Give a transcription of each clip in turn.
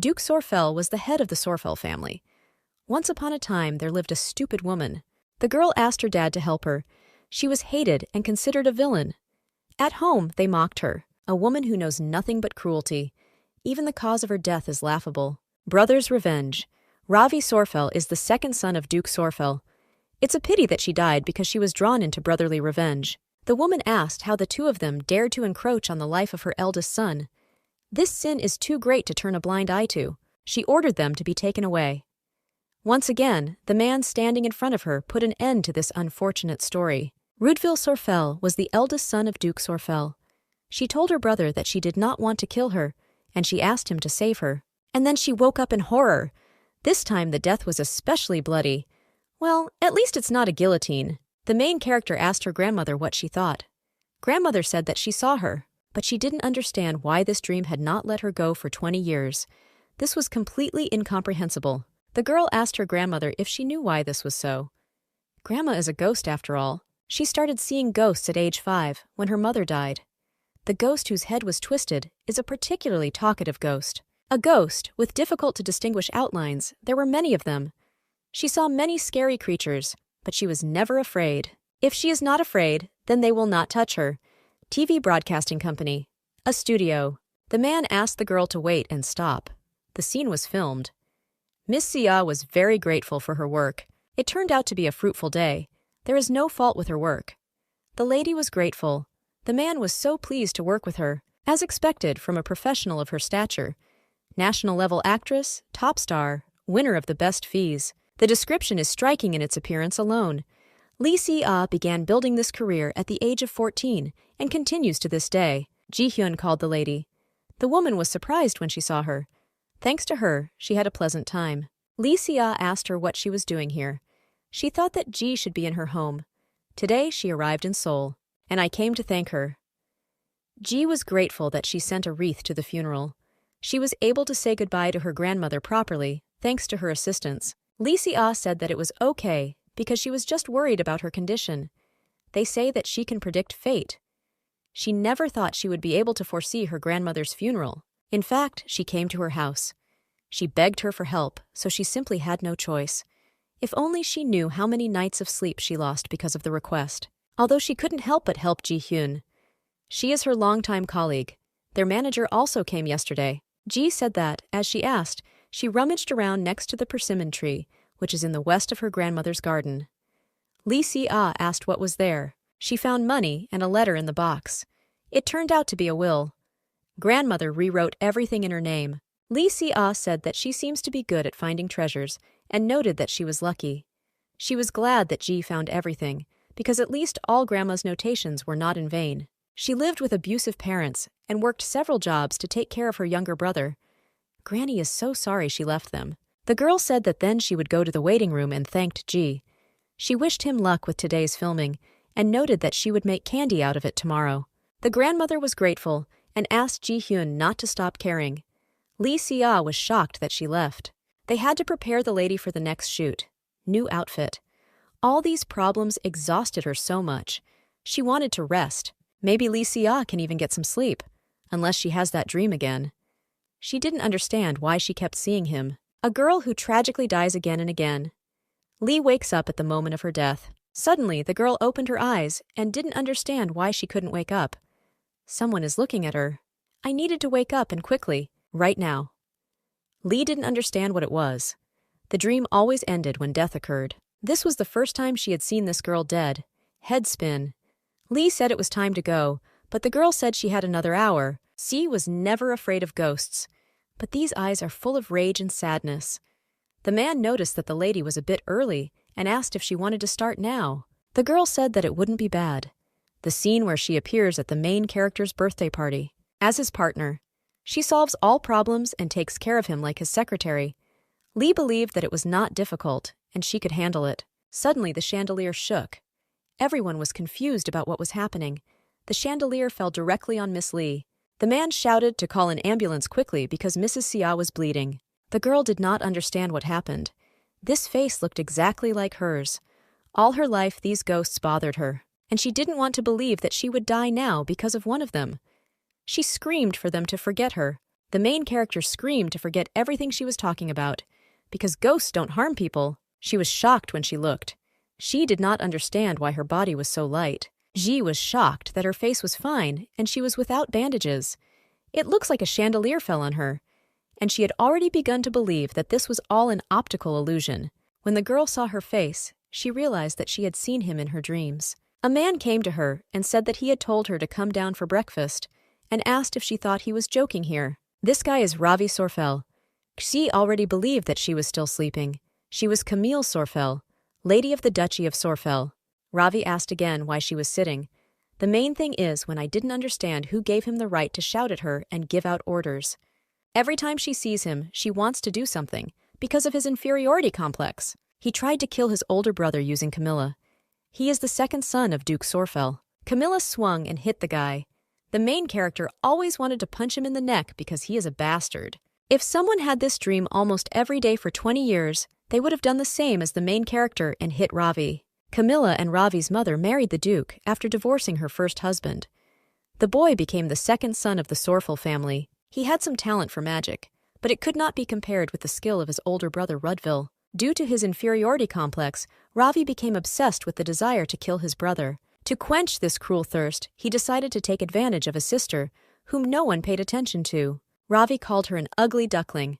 Duke Sorfel was the head of the Sorfel family. Once upon a time, there lived a stupid woman. The girl asked her dad to help her. She was hated and considered a villain. At home, they mocked her, a woman who knows nothing but cruelty. Even the cause of her death is laughable. Brothers' revenge. Ravi Sorfel is the second son of Duke Sorfel. It's a pity that she died because she was drawn into brotherly revenge. The woman asked how the two of them dared to encroach on the life of her eldest son. This sin is too great to turn a blind eye to. She ordered them to be taken away. Once again, the man standing in front of her put an end to this unfortunate story. Rudville Sorfel was the eldest son of Duke Sorfel. She told her brother that she did not want to kill her, and she asked him to save her. And then she woke up in horror. This time the death was especially bloody. Well, at least it's not a guillotine. The main character asked her grandmother what she thought. Grandmother said that she saw her, but she didn't understand why this dream had not let her go for 20 years. This was completely incomprehensible. The girl asked her grandmother if she knew why this was so. Grandma is a ghost after all. She started seeing ghosts at age 5, when her mother died. The ghost whose head was twisted is a particularly talkative ghost. A ghost with difficult-to-distinguish outlines. There were many of them. She saw many scary creatures, but she was never afraid. If she is not afraid, then they will not touch her. TV broadcasting company. A studio. The man asked the girl to wait and stop. The scene was filmed. Miss Sia was very grateful for her work. It turned out to be a fruitful day. There is no fault with her work. The lady was grateful. The man was so pleased to work with her, as expected from a professional of her stature. National-level actress, top star, winner of the best fees. The description is striking in its appearance alone. Lee Si-ah began building this career at the age of 14 and continues to this day. Ji-hyun called the lady. The woman was surprised when she saw her. Thanks to her, she had a pleasant time. Lee Si-ah asked her what she was doing here. She thought that Ji should be in her home. Today she arrived in Seoul, and I came to thank her. Ji was grateful that she sent a wreath to the funeral. She was able to say goodbye to her grandmother properly, thanks to her assistance. Lee Si-ah said that it was okay because she was just worried about her condition. They say that she can predict fate. She never thought she would be able to foresee her grandmother's funeral. In fact, she came to her house. She begged her for help, so she simply had no choice. If only she knew how many nights of sleep she lost because of the request. Although she couldn't help but help Ji-hyun. She is her longtime colleague. Their manager also came yesterday. Ji said that, as she asked, she rummaged around next to the persimmon tree, which is in the west of her grandmother's garden. Lee Si-ah asked what was there. She found money and a letter in the box. It turned out to be a will. Grandmother rewrote everything in her name. Lee Si-ah said that she seems to be good at finding treasures and noted that she was lucky. She was glad that Ji found everything, because at least all Grandma's notations were not in vain. She lived with abusive parents and worked several jobs to take care of her younger brother. Granny is so sorry she left them. The girl said that then she would go to the waiting room and thanked Ji. She wished him luck with today's filming and noted that she would make candy out of it tomorrow. The grandmother was grateful and asked Ji-hyun not to stop caring. Lee Si-ah was shocked that she left. They had to prepare the lady for the next shoot. New outfit. All these problems exhausted her so much. She wanted to rest. Maybe Lee Si-ah can even get some sleep, unless she has that dream again. She didn't understand why she kept seeing him. A girl who tragically dies again and again. Lee wakes up at the moment of her death. Suddenly, the girl opened her eyes and didn't understand why she couldn't wake up. Someone is looking at her. I needed to wake up and quickly, right now. Lee didn't understand what it was. The dream always ended when death occurred. This was the first time she had seen this girl dead. Head spin. Lee said it was time to go, but the girl said she had another hour. C was never afraid of ghosts, but these eyes are full of rage and sadness. The man noticed that the lady was a bit early and asked if she wanted to start now. The girl said that it wouldn't be bad. The scene where she appears at the main character's birthday party. As his partner, she solves all problems and takes care of him like his secretary. Lee believed that it was not difficult and she could handle it. Suddenly the chandelier shook. Everyone was confused about what was happening. The chandelier fell directly on Miss Lee. The man shouted to call an ambulance quickly because Mrs. Sia was bleeding. The girl did not understand what happened. This face looked exactly like hers. All her life these ghosts bothered her, and she didn't want to believe that she would die now because of one of them. She screamed for them to forget her. The main character screamed to forget everything she was talking about. Because ghosts don't harm people. She was shocked when she looked. She did not understand why her body was so light. Ji was shocked that her face was fine and she was without bandages. It looks like a chandelier fell on her. And she had already begun to believe that this was all an optical illusion. When the girl saw her face, she realized that she had seen him in her dreams. A man came to her and said that he had told her to come down for breakfast and asked if she thought he was joking here. This guy is Ravi Sorfel. Xi already believed that she was still sleeping. She was Camille Sorfel, Lady of the Duchy of Sorfel. Ravi asked again why she was sitting. The main thing is when I didn't understand who gave him the right to shout at her and give out orders. Every time she sees him, she wants to do something, because of his inferiority complex. He tried to kill his older brother using Camilla. He is the second son of Duke Sorfel. Camilla swung and hit the guy. The main character always wanted to punch him in the neck because he is a bastard. If someone had this dream almost every day for 20 years, they would have done the same as the main character and hit Ravi. Camilla and Ravi's mother married the Duke after divorcing her first husband. The boy became the second son of the Sorfel family. He had some talent for magic, but it could not be compared with the skill of his older brother Rudville. Due to his inferiority complex, Ravi became obsessed with the desire to kill his brother. To quench this cruel thirst, he decided to take advantage of his sister, whom no one paid attention to. Ravi called her an ugly duckling.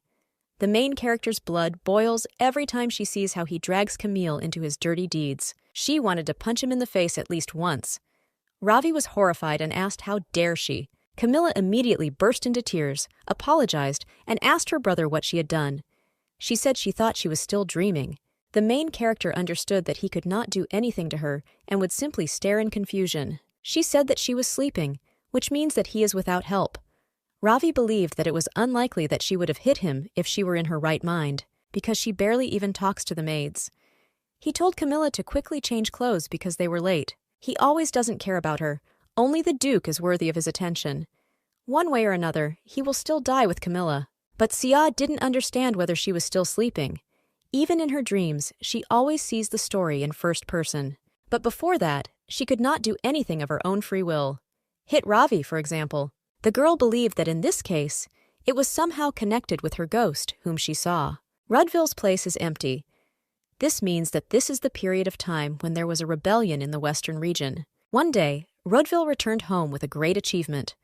The main character's blood boils every time she sees how he drags Camille into his dirty deeds. She wanted to punch him in the face at least once. Ravi was horrified and asked how dare she. Camilla immediately burst into tears, apologized, and asked her brother what she had done. She said she thought she was still dreaming. The main character understood that he could not do anything to her and would simply stare in confusion. She said that she was sleeping, which means that he is without help. Ravi believed that it was unlikely that she would have hit him if she were in her right mind, because she barely even talks to the maids. He told Camilla to quickly change clothes because they were late. He always doesn't care about her. Only the Duke is worthy of his attention. One way or another, he will still die with Camilla. But Sia didn't understand whether she was still sleeping. Even in her dreams, she always sees the story in first person. But before that, she could not do anything of her own free will. Hit Ravi, for example. The girl believed that in this case, it was somehow connected with her ghost, whom she saw. Rudville's place is empty. This means that this is the period of time when there was a rebellion in the western region. One day, Rudville returned home with a great achievement.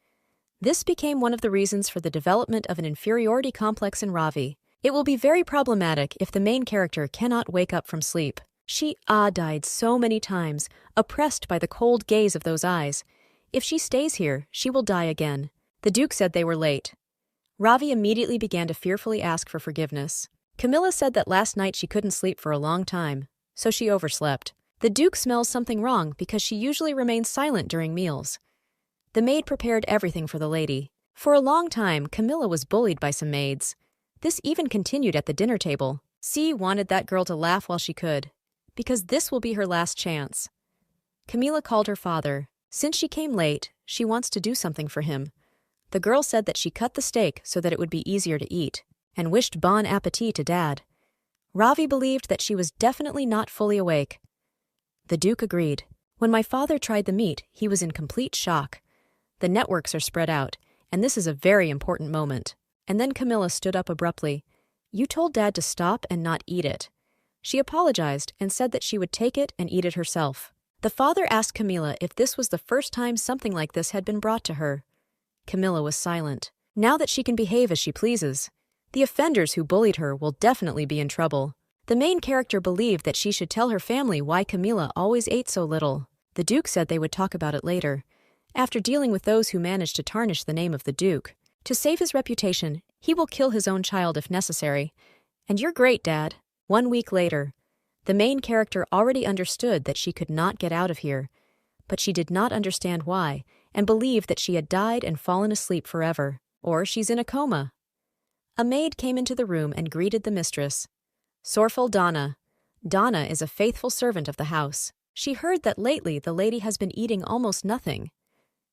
This became one of the reasons for the development of an inferiority complex in Ravi. It will be very problematic if the main character cannot wake up from sleep. She died so many times, oppressed by the cold gaze of those eyes. If she stays here, she will die again. The Duke said they were late. Ravi immediately began to fearfully ask for forgiveness. Camilla said that last night she couldn't sleep for a long time, so she overslept. The Duke smells something wrong because she usually remains silent during meals. The maid prepared everything for the lady. For a long time, Camilla was bullied by some maids. This even continued at the dinner table. C wanted that girl to laugh while she could, because this will be her last chance. Camilla called her father. Since she came late, she wants to do something for him. The girl said that she cut the steak so that it would be easier to eat, and wished bon appetit to Dad. Ravi believed that she was definitely not fully awake. The Duke agreed. When my father tried the meat, he was in complete shock. The networks are spread out, and this is a very important moment. And then Camilla stood up abruptly. You told Dad to stop and not eat it. She apologized and said that she would take it and eat it herself. The father asked Camilla if this was the first time something like this had been brought to her. Camilla was silent. Now that she can behave as she pleases, the offenders who bullied her will definitely be in trouble. The main character believed that she should tell her family why Camilla always ate so little. The Duke said they would talk about it later, after dealing with those who managed to tarnish the name of the Duke. To save his reputation, he will kill his own child if necessary. And you're great, Dad. 1 week later, the main character already understood that she could not get out of here, but she did not understand why, and believed that she had died and fallen asleep forever, or she's in a coma. A maid came into the room and greeted the mistress. Sorfel Donna. Donna is a faithful servant of the house. She heard that lately the lady has been eating almost nothing.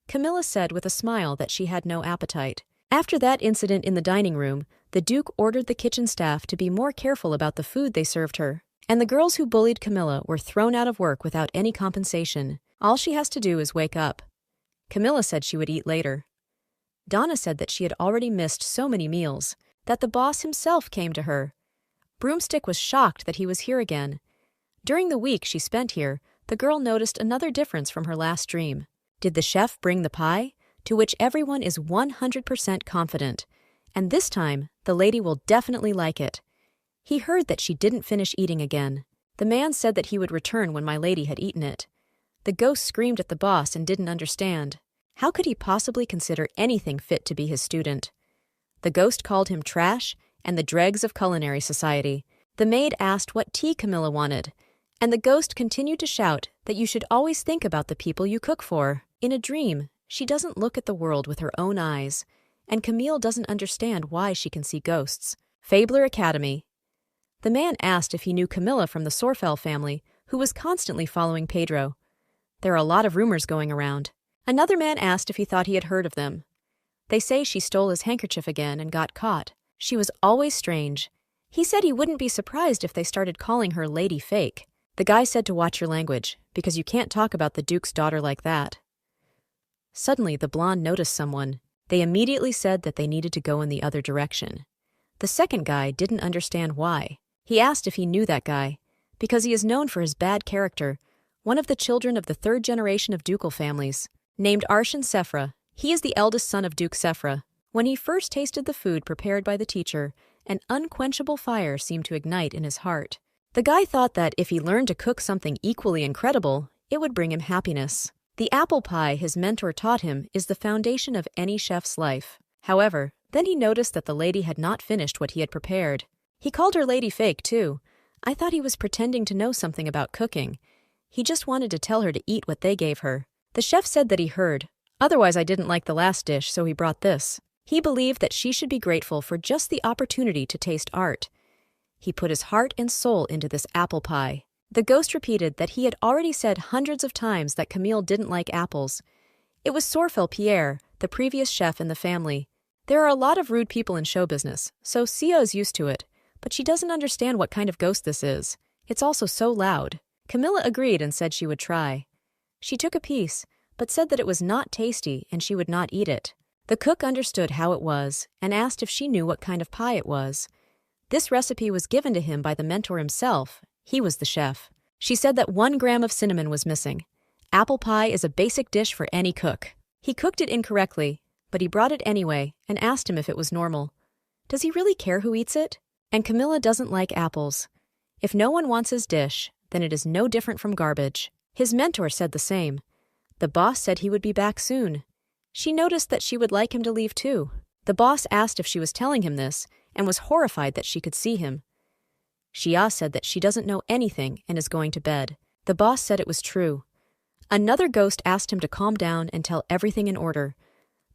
Camilla said with a smile that she had no appetite. After that incident in the dining room, the Duke ordered the kitchen staff to be more careful about the food they served her, and the girls who bullied Camilla were thrown out of work without any compensation. All she has to do is wake up. Camilla said she would eat later. Donna said that she had already missed so many meals, that the boss himself came to her. Broomstick was shocked that he was here again. During the week she spent here, the girl noticed another difference from her last dream. Did the chef bring the pie? To which everyone is 100% confident. And this time, the lady will definitely like it. He heard that she didn't finish eating again. The man said that he would return when my lady had eaten it. The ghost screamed at the boss and didn't understand. How could he possibly consider anything fit to be his student? The ghost called him trash and the dregs of culinary society. The maid asked what tea Camilla wanted, and the ghost continued to shout that you should always think about the people you cook for. In a dream, she doesn't look at the world with her own eyes, and Camille doesn't understand why she can see ghosts. Fabler Academy. The man asked if he knew Camilla from the Sorfel family, who was constantly following Pedro. There are a lot of rumors going around. Another man asked if he thought he had heard of them. They say she stole his handkerchief again and got caught. She was always strange. He said he wouldn't be surprised if they started calling her Lady Fake. The guy said to watch your language, because you can't talk about the Duke's daughter like that. Suddenly, the blonde noticed someone. They immediately said that they needed to go in the other direction. The second guy didn't understand why. He asked if he knew that guy, because he is known for his bad character, one of the children of the third generation of ducal families. Named Arshan Sephra, he is the eldest son of Duke Sephra. When he first tasted the food prepared by the teacher, an unquenchable fire seemed to ignite in his heart. The guy thought that if he learned to cook something equally incredible, it would bring him happiness. The apple pie his mentor taught him is the foundation of any chef's life. However, then he noticed that the lady had not finished what he had prepared. He called her Lady Fake, too. I thought he was pretending to know something about cooking. He just wanted to tell her to eat what they gave her. The chef said that he heard. Otherwise, I didn't like the last dish, so he brought this. He believed that she should be grateful for just the opportunity to taste art. He put his heart and soul into this apple pie. The ghost repeated that he had already said hundreds of times that Camille didn't like apples. It was Sorfel Pierre, the previous chef in the family. There are a lot of rude people in show business, so Sia is used to it, but she doesn't understand what kind of ghost this is. It's also so loud. Camilla agreed and said she would try. She took a piece, but said that it was not tasty and she would not eat it. The cook understood how it was and asked if she knew what kind of pie it was. This recipe was given to him by the mentor himself. He was the chef. She said that 1 gram of cinnamon was missing. Apple pie is a basic dish for any cook. He cooked it incorrectly, but he brought it anyway and asked him if it was normal. Does he really care who eats it? And Camilla doesn't like apples. If no one wants his dish, then it is no different from garbage. His mentor said the same. The boss said he would be back soon. She noticed that she would like him to leave too. The boss asked if she was telling him this and was horrified that she could see him. Xia said that she doesn't know anything and is going to bed. The boss said it was true. Another ghost asked him to calm down and tell everything in order.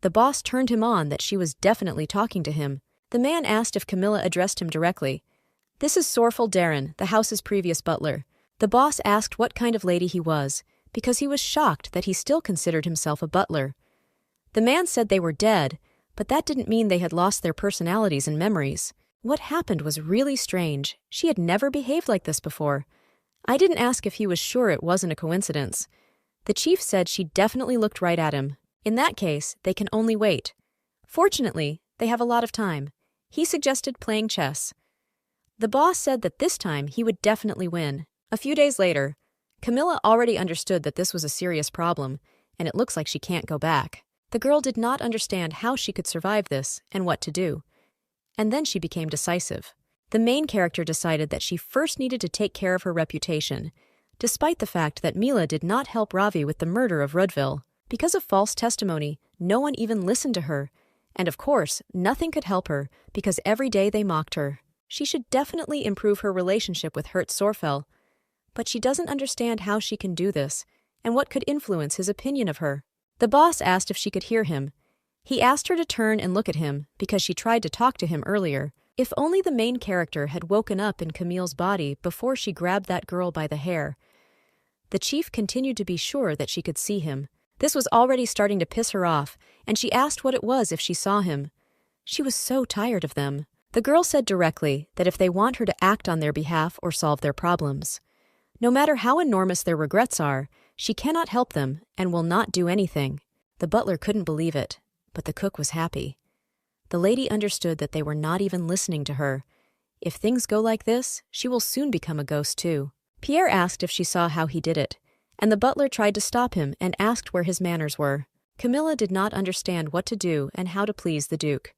The boss turned him on that she was definitely talking to him. The man asked if Camilla addressed him directly. This is Sorfel Darren, the house's previous butler. The boss asked what kind of lady he was, because he was shocked that he still considered himself a butler. The man said they were dead, but that didn't mean they had lost their personalities and memories. What happened was really strange. She had never behaved like this before. I didn't ask if he was sure it wasn't a coincidence. The chief said she definitely looked right at him. In that case, they can only wait. Fortunately, they have a lot of time. He suggested playing chess. The boss said that this time he would definitely win. A few days later, Camilla already understood that this was a serious problem, and it looks like she can't go back. The girl did not understand how she could survive this and what to do. And then she became decisive. The main character decided that she first needed to take care of her reputation, despite the fact that Mila did not help Ravi with the murder of Rudville. Because of false testimony, no one even listened to her, and of course, nothing could help her because every day they mocked her. She should definitely improve her relationship with Hertz Sorfel, but she doesn't understand how she can do this and what could influence his opinion of her. The boss asked if she could hear him. He asked her to turn and look at him because she tried to talk to him earlier. If only the main character had woken up in Camille's body before she grabbed that girl by the hair. The chief continued to be sure that she could see him. This was already starting to piss her off, and she asked what it was if she saw him. She was so tired of them. The girl said directly that if they want her to act on their behalf or solve their problems. No matter how enormous their regrets are, she cannot help them and will not do anything. The butler couldn't believe it, but the cook was happy. The lady understood that they were not even listening to her. If things go like this, she will soon become a ghost too. Pierre asked if she saw how he did it, and the butler tried to stop him and asked where his manners were. Camilla did not understand what to do and how to please the Duke.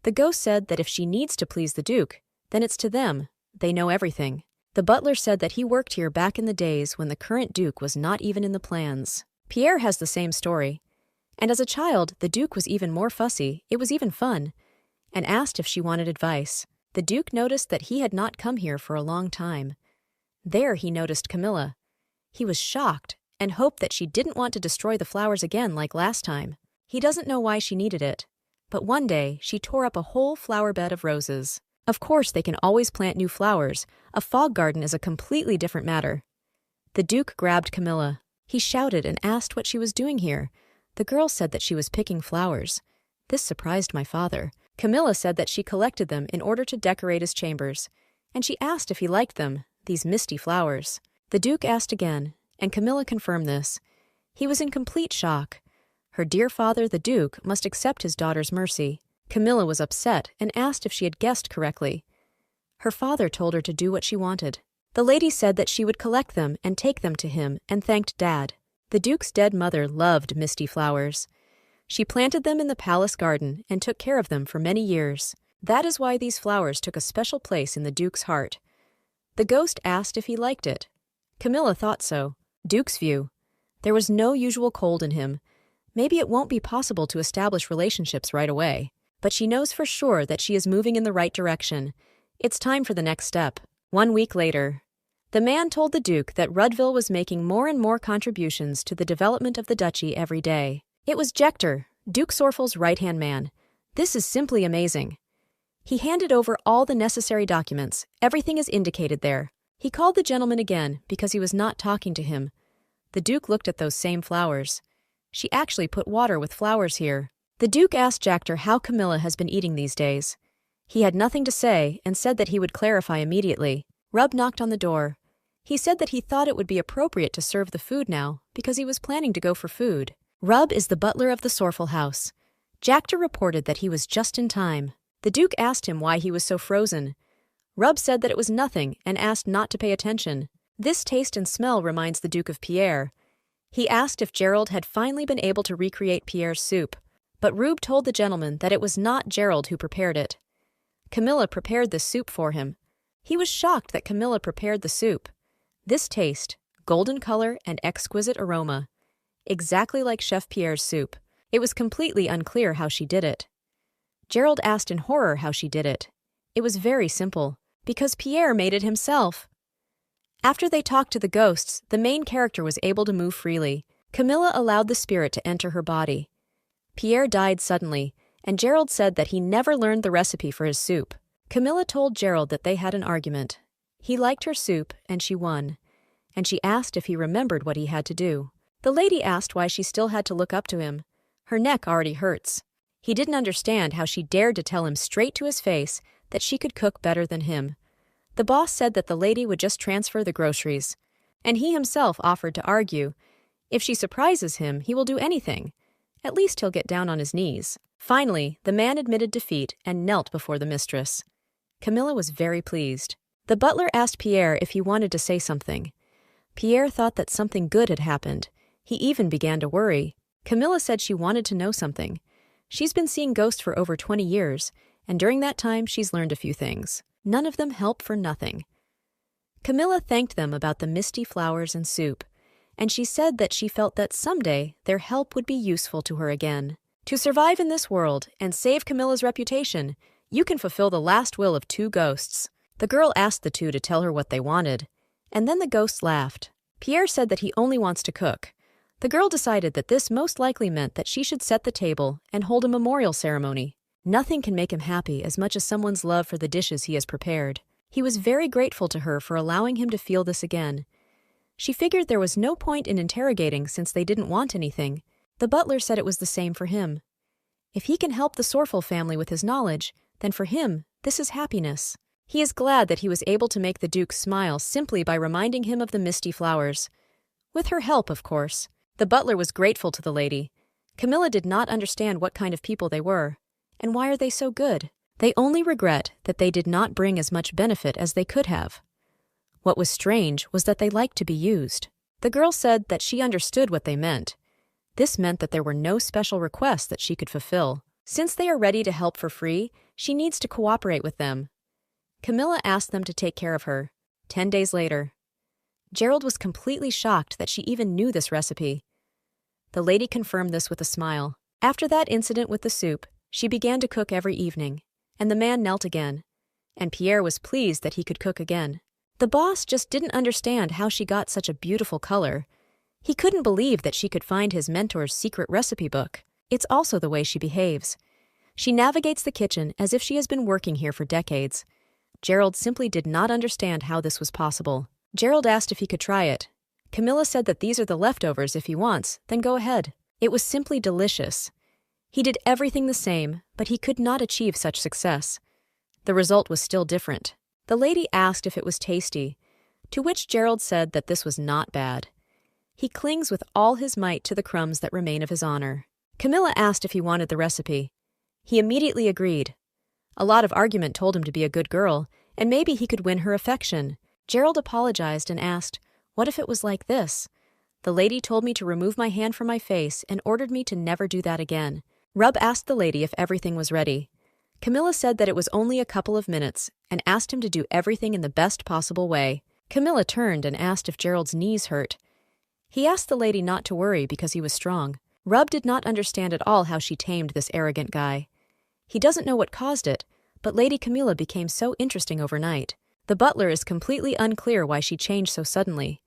The ghost said that if she needs to please the Duke, then it's to them. They know everything. The butler said that he worked here back in the days when the current Duke was not even in the plans. Pierre has the same story. And as a child, the Duke was even more fussy, it was even fun, and asked if she wanted advice. The Duke noticed that he had not come here for a long time. There he noticed Camilla. He was shocked and hoped that she didn't want to destroy the flowers again like last time. He doesn't know why she needed it, but one day she tore up a whole flower bed of roses. Of course they can always plant new flowers. A fog garden is a completely different matter. The Duke grabbed Camilla. He shouted and asked what she was doing here. The girl said that she was picking flowers. This surprised my father. Camilla said that she collected them in order to decorate his chambers, and she asked if he liked them, these misty flowers. The Duke asked again, and Camilla confirmed this. He was in complete shock. Her dear father, the Duke, must accept his daughter's mercy. Camilla was upset and asked if she had guessed correctly. Her father told her to do what she wanted. The lady said that she would collect them and take them to him and thanked Dad. The Duke's dead mother loved misty flowers. She planted them in the palace garden and took care of them for many years. That is why these flowers took a special place in the Duke's heart. The ghost asked if he liked it. Camilla thought so. Duke's view. There was no usual cold in him. Maybe it won't be possible to establish relationships right away. But she knows for sure that she is moving in the right direction. It's time for the next step. 1 week later, the man told the Duke that Rudville was making more and more contributions to the development of the duchy every day. It was Jector, Duke Sorfel's right-hand man. This is simply amazing. He handed over all the necessary documents. Everything is indicated there. He called the gentleman again because he was not talking to him. The Duke looked at those same flowers. She actually put water with flowers here. The Duke asked Jector how Camilla has been eating these days. He had nothing to say and said that he would clarify immediately. Rub knocked on the door. He said that he thought it would be appropriate to serve the food now because he was planning to go for food. Rub is the butler of the Sorfel house. Jector reported that he was just in time. The Duke asked him why he was so frozen. Rub said that it was nothing and asked not to pay attention. This taste and smell reminds the Duke of Pierre. He asked if Gerald had finally been able to recreate Pierre's soup, but Rube told the gentleman that it was not Gerald who prepared it. Camilla prepared the soup for him. He was shocked that Camilla prepared the soup. This taste, golden color and exquisite aroma, exactly like Chef Pierre's soup. It was completely unclear how she did it. Gerald asked in horror how she did it. It was very simple, because Pierre made it himself. After they talked to the ghosts, the main character was able to move freely. Camilla allowed the spirit to enter her body. Pierre died suddenly, and Gerald said that he never learned the recipe for his soup. Camilla told Gerald that they had an argument. He liked her soup, and she won, and she asked if he remembered what he had to do. The lady asked why she still had to look up to him. Her neck already hurts. He didn't understand how she dared to tell him straight to his face that she could cook better than him. The boss said that the lady would just transfer the groceries, and he himself offered to argue. If she surprises him, he will do anything. At least he'll get down on his knees. Finally, the man admitted defeat and knelt before the mistress. Camilla was very pleased. The butler asked Pierre if he wanted to say something. Pierre thought that something good had happened. He even began to worry. Camilla said she wanted to know something. She's been seeing ghosts for over 20 years, and during that time she's learned a few things. None of them help for nothing. Camilla thanked them about the misty flowers and soup, and she said that she felt that someday their help would be useful to her again. To survive in this world and save Camilla's reputation, you can fulfill the last will of 2 ghosts. The girl asked the 2 to tell her what they wanted, and then the ghosts laughed. Pierre said that he only wants to cook. The girl decided that this most likely meant that she should set the table and hold a memorial ceremony. Nothing can make him happy as much as someone's love for the dishes he has prepared. He was very grateful to her for allowing him to feel this again. She figured there was no point in interrogating since they didn't want anything. The butler said it was the same for him. If he can help the Sorfel family with his knowledge, then for him, this is happiness. He is glad that he was able to make the Duke smile simply by reminding him of the misty flowers. With her help, of course. The butler was grateful to the lady. Camilla did not understand what kind of people they were, and why are they so good? They only regret that they did not bring as much benefit as they could have. What was strange was that they liked to be used. The girl said that she understood what they meant. This meant that there were no special requests that she could fulfill. Since they are ready to help for free, she needs to cooperate with them. Camilla asked them to take care of her. 10 days later. Gerald was completely shocked that she even knew this recipe. The lady confirmed this with a smile. After that incident with the soup, she began to cook every evening, and the man knelt again, and Pierre was pleased that he could cook again. The boss just didn't understand how she got such a beautiful color. He couldn't believe that she could find his mentor's secret recipe book. It's also the way she behaves. She navigates the kitchen as if she has been working here for decades. Gerald simply did not understand how this was possible. Gerald asked if he could try it. Camilla said that these are the leftovers if he wants, then go ahead. It was simply delicious. He did everything the same, but he could not achieve such success. The result was still different. The lady asked if it was tasty, to which Gerald said that this was not bad. He clings with all his might to the crumbs that remain of his honor. Camilla asked if he wanted the recipe. He immediately agreed. A lot of argument told him to be a good girl, and maybe he could win her affection. Gerald apologized and asked, "What if it was like this? The lady told me to remove my hand from my face and ordered me to never do that again." Rub asked the lady if everything was ready. Camilla said that it was only a couple of minutes and asked him to do everything in the best possible way. Camilla turned and asked if Gerald's knees hurt. He asked the lady not to worry because he was strong. Rub did not understand at all how she tamed this arrogant guy. He doesn't know what caused it, but Lady Camilla became so interesting overnight. The butler is completely unclear why she changed so suddenly.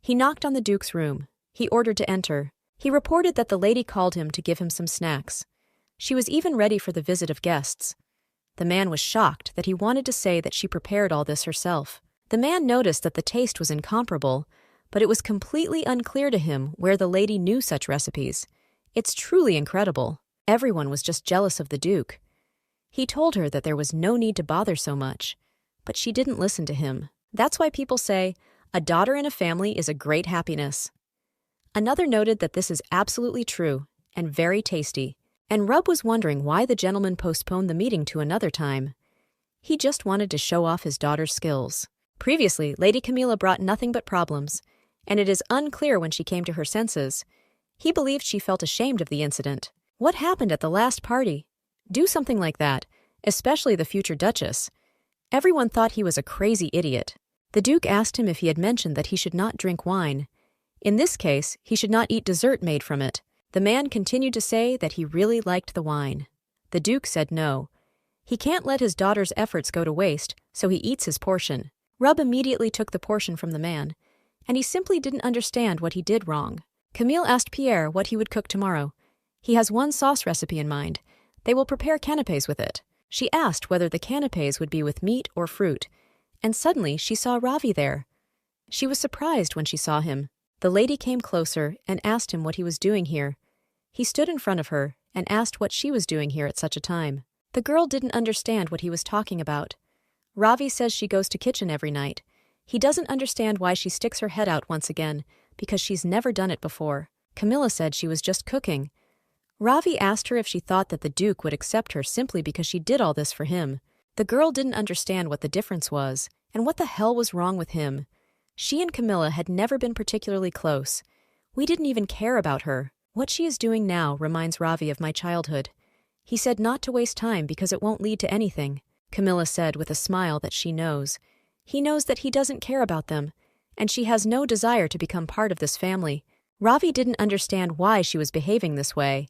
He knocked on the Duke's room. He ordered to enter. He reported that the lady called him to give him some snacks. She was even ready for the visit of guests. The man was shocked that he wanted to say that she prepared all this herself. The man noticed that the taste was incomparable, but it was completely unclear to him where the lady knew such recipes. It's truly incredible. Everyone was just jealous of the Duke. He told her that there was no need to bother so much, but she didn't listen to him. That's why people say, a daughter in a family is a great happiness. Another noted that this is absolutely true and very tasty, and Rub was wondering why the gentleman postponed the meeting to another time. He just wanted to show off his daughter's skills. Previously, Lady Camilla brought nothing but problems, and it is unclear when she came to her senses. He believed she felt ashamed of the incident. What happened at the last party? Do something like that, especially the future Duchess. Everyone thought he was a crazy idiot. The Duke asked him if he had mentioned that he should not drink wine. In this case, he should not eat dessert made from it. The man continued to say that he really liked the wine. The Duke said no. He can't let his daughter's efforts go to waste, so he eats his portion. Rub immediately took the portion from the man, and he simply didn't understand what he did wrong. Camille asked Pierre what he would cook tomorrow. He has one sauce recipe in mind. They will prepare canapés with it. She asked whether the canapés would be with meat or fruit, and suddenly she saw Ravi there. She was surprised when she saw him. The lady came closer and asked him what he was doing here. He stood in front of her and asked what she was doing here at such a time. The girl didn't understand what he was talking about. Ravi says she goes to kitchen every night. He doesn't understand why she sticks her head out once again, because she's never done it before. Camilla said she was just cooking. Ravi asked her if she thought that the Duke would accept her simply because she did all this for him. The girl didn't understand what the difference was, and what the hell was wrong with him. She and Camilla had never been particularly close. We didn't even care about her. What she is doing now reminds Ravi of my childhood. He said not to waste time because it won't lead to anything. Camilla said with a smile that she knows. He knows that he doesn't care about them, and she has no desire to become part of this family. Ravi didn't understand why she was behaving this way,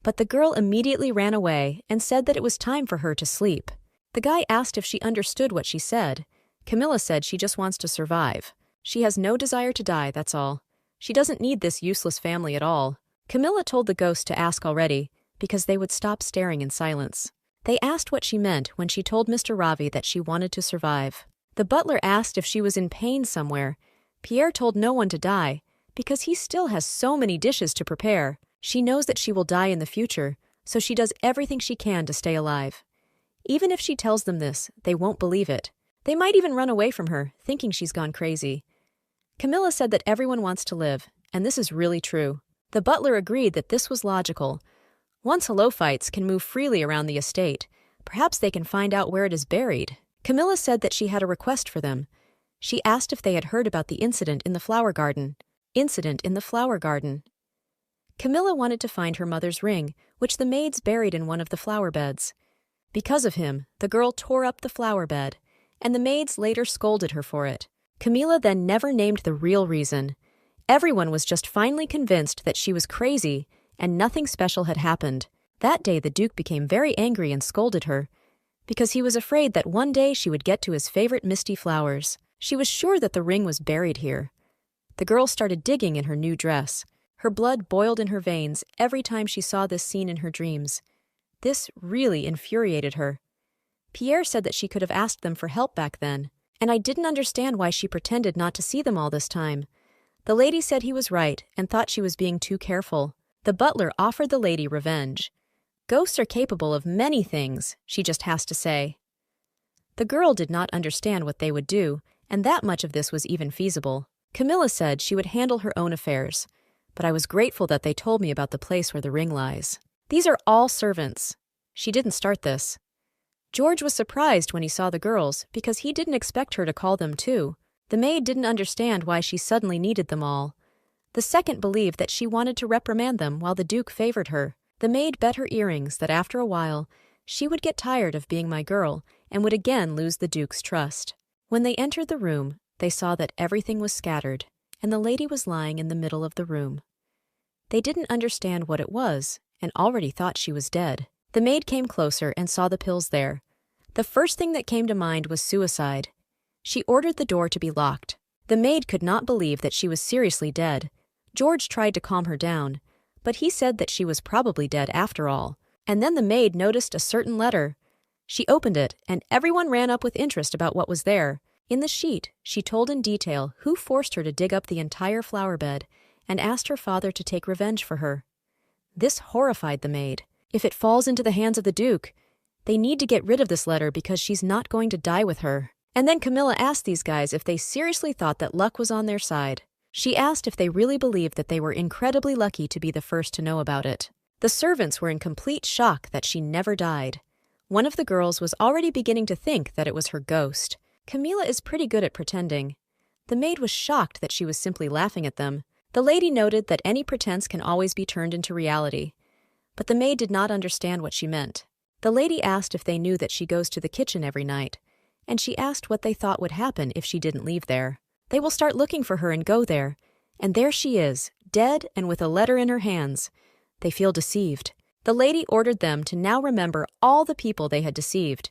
but the girl immediately ran away and said that it was time for her to sleep. The guy asked if she understood what she said. Camilla said she just wants to survive. She has no desire to die, that's all. She doesn't need this useless family at all. Camilla told the ghost to ask already, because they would stop staring in silence. They asked what she meant when she told Mr. Ravi that she wanted to survive. The butler asked if she was in pain somewhere. Pierre told no one to die, because he still has so many dishes to prepare. She knows that she will die in the future, so she does everything she can to stay alive. Even if she tells them this, they won't believe it. They might even run away from her, thinking she's gone crazy. Camilla said that everyone wants to live, and this is really true. The butler agreed that this was logical. Once halophytes can move freely around the estate, perhaps they can find out where it is buried. Camilla said that she had a request for them. She asked if they had heard about the incident in the flower garden. Camilla wanted to find her mother's ring, which the maids buried in one of the flower beds. Because of him, the girl tore up the flower bed, and the maids later scolded her for it. Camilla then never named the real reason. Everyone was just finally convinced that she was crazy and nothing special had happened. That day the Duke became very angry and scolded her, because he was afraid that one day she would get to his favorite misty flowers. She was sure that the ring was buried here. The girl started digging in her new dress. Her blood boiled in her veins every time she saw this scene in her dreams. This really infuriated her. Pierre said that she could have asked them for help back then, and I didn't understand why she pretended not to see them all this time. The lady said he was right and thought she was being too careful. The butler offered the lady revenge. Ghosts are capable of many things, she just has to say. The girl did not understand what they would do, and that much of this was even feasible. Camilla said she would handle her own affairs, but I was grateful that they told me about the place where the ring lies. These are all servants. She didn't start this. George was surprised when he saw the girls because he didn't expect her to call them too. The maid didn't understand why she suddenly needed them all. The second believed that she wanted to reprimand them while the Duke favored her. The maid bet her earrings that after a while, she would get tired of being my girl and would again lose the Duke's trust. When they entered the room, they saw that everything was scattered, and the lady was lying in the middle of the room. They didn't understand what it was, and already thought she was dead. The maid came closer and saw the pills there. The first thing that came to mind was suicide. She ordered the door to be locked. The maid could not believe that she was seriously dead. George tried to calm her down, but he said that she was probably dead after all. And then the maid noticed a certain letter. She opened it, and everyone ran up with interest about what was there. In the sheet, she told in detail who forced her to dig up the entire flower bed and asked her father to take revenge for her. This horrified the maid. If it falls into the hands of the Duke, they need to get rid of this letter because she's not going to die with her. And then Camilla asked these guys if they seriously thought that luck was on their side. She asked if they really believed that they were incredibly lucky to be the first to know about it. The servants were in complete shock that she never died. One of the girls was already beginning to think that it was her ghost. Camilla is pretty good at pretending. The maid was shocked that she was simply laughing at them. The lady noted that any pretense can always be turned into reality. But the maid did not understand what she meant. The lady asked if they knew that she goes to the kitchen every night, and she asked what they thought would happen if she didn't leave there. They will start looking for her and go there, and there she is, dead and with a letter in her hands. They feel deceived. The lady ordered them to now remember all the people they had deceived.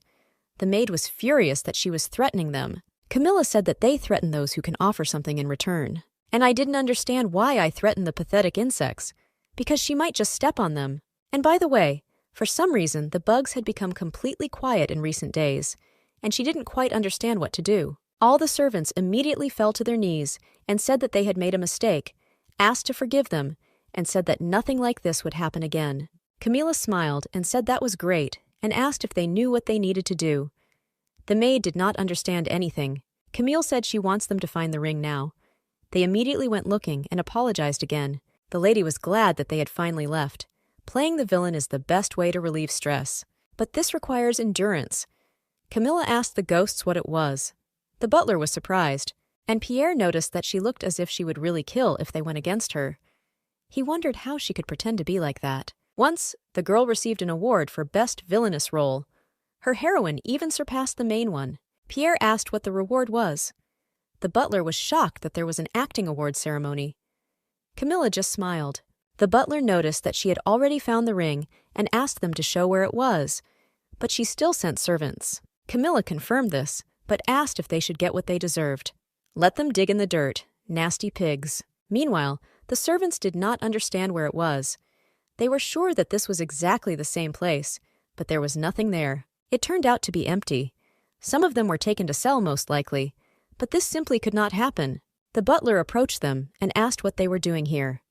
The maid was furious that she was threatening them. Camilla said that they threaten those who can offer something in return. And I didn't understand why I threatened the pathetic insects, because she might just step on them. And by the way, for some reason the bugs had become completely quiet in recent days, and she didn't quite understand what to do. All the servants immediately fell to their knees and said that they had made a mistake, asked to forgive them, and said that nothing like this would happen again. Camilla smiled and said that was great and asked if they knew what they needed to do. The maid did not understand anything. Camille said she wants them to find the ring now. They immediately went looking and apologized again. The lady was glad that they had finally left. Playing the villain is the best way to relieve stress, but this requires endurance. Camilla asked the ghosts what it was. The butler was surprised, and Pierre noticed that she looked as if she would really kill if they went against her. He wondered how she could pretend to be like that. Once, the girl received an award for Best Villainous Role. Her heroine even surpassed the main one. Pierre asked what the reward was. The butler was shocked that there was an acting award ceremony. Camilla just smiled. The butler noticed that she had already found the ring and asked them to show where it was, but she still sent servants. Camilla confirmed this, but asked if they should get what they deserved. Let them dig in the dirt, nasty pigs. Meanwhile, the servants did not understand where it was. They were sure that this was exactly the same place, but there was nothing there. It turned out to be empty. Some of them were taken to sell most likely, but this simply could not happen. The butler approached them and asked what they were doing here.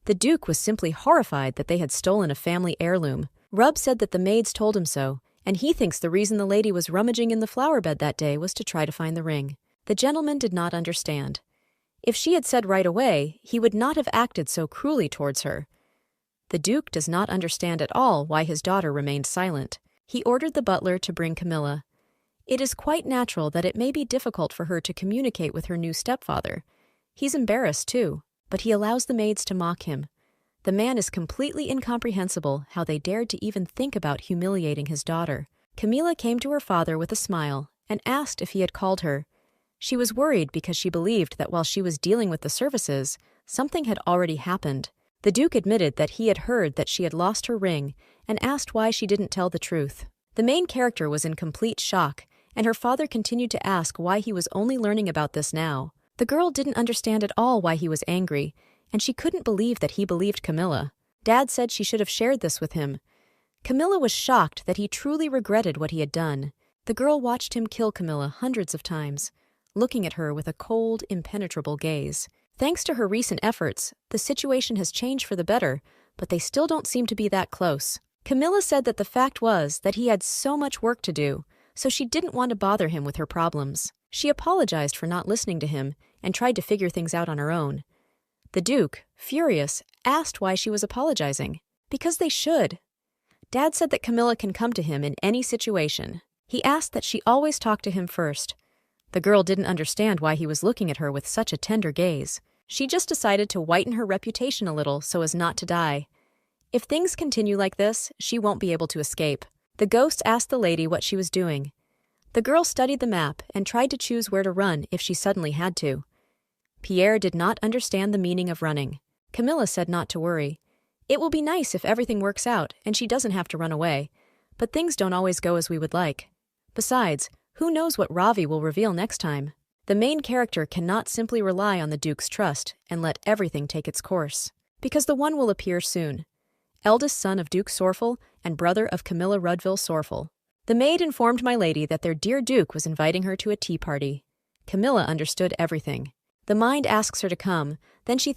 The Duke was simply horrified that they had stolen a family heirloom. Rub said that the maids told him so, and he thinks the reason the lady was rummaging in the flower bed that day was to try to find the ring. The gentleman did not understand. If she had said right away, he would not have acted so cruelly towards her. The Duke does not understand at all why his daughter remained silent. He ordered the butler to bring Camilla. It is quite natural that it may be difficult for her to communicate with her new stepfather. He's embarrassed too, but he allows the maids to mock him. The man is completely incomprehensible how they dared to even think about humiliating his daughter. Camilla came to her father with a smile and asked if he had called her. She was worried because she believed that while she was dealing with the services, something had already happened. The Duke admitted that he had heard that she had lost her ring and asked why she didn't tell the truth. The main character was in complete shock, and her father continued to ask why he was only learning about this now. The girl didn't understand at all why he was angry, and she couldn't believe that he believed Camilla. Dad said she should have shared this with him. Camilla was shocked that he truly regretted what he had done. The girl watched him kill Camilla hundreds of times, looking at her with a cold, impenetrable gaze. Thanks to her recent efforts, the situation has changed for the better, but they still don't seem to be that close. Camilla said that the fact was that he had so much work to do, so she didn't want to bother him with her problems. She apologized for not listening to him and tried to figure things out on her own. The Duke, furious, asked why she was apologizing. Because they should. Dad said that Camilla can come to him in any situation. He asked that she always talk to him first. The girl didn't understand why he was looking at her with such a tender gaze. She just decided to whiten her reputation a little so as not to die. If things continue like this, she won't be able to escape. The ghost asked the lady what she was doing. The girl studied the map and tried to choose where to run if she suddenly had to. Pierre did not understand the meaning of running. Camilla said not to worry. It will be nice if everything works out and she doesn't have to run away. But things don't always go as we would like. Besides, who knows what Ravi will reveal next time? The main character cannot simply rely on the Duke's trust and let everything take its course. Because the one will appear soon. Eldest son of Duke Sorfel and brother of Camilla Rudville Sorfel. The maid informed my lady that their dear Duke was inviting her to a tea party. Camilla understood everything. The mind asks her to come, then she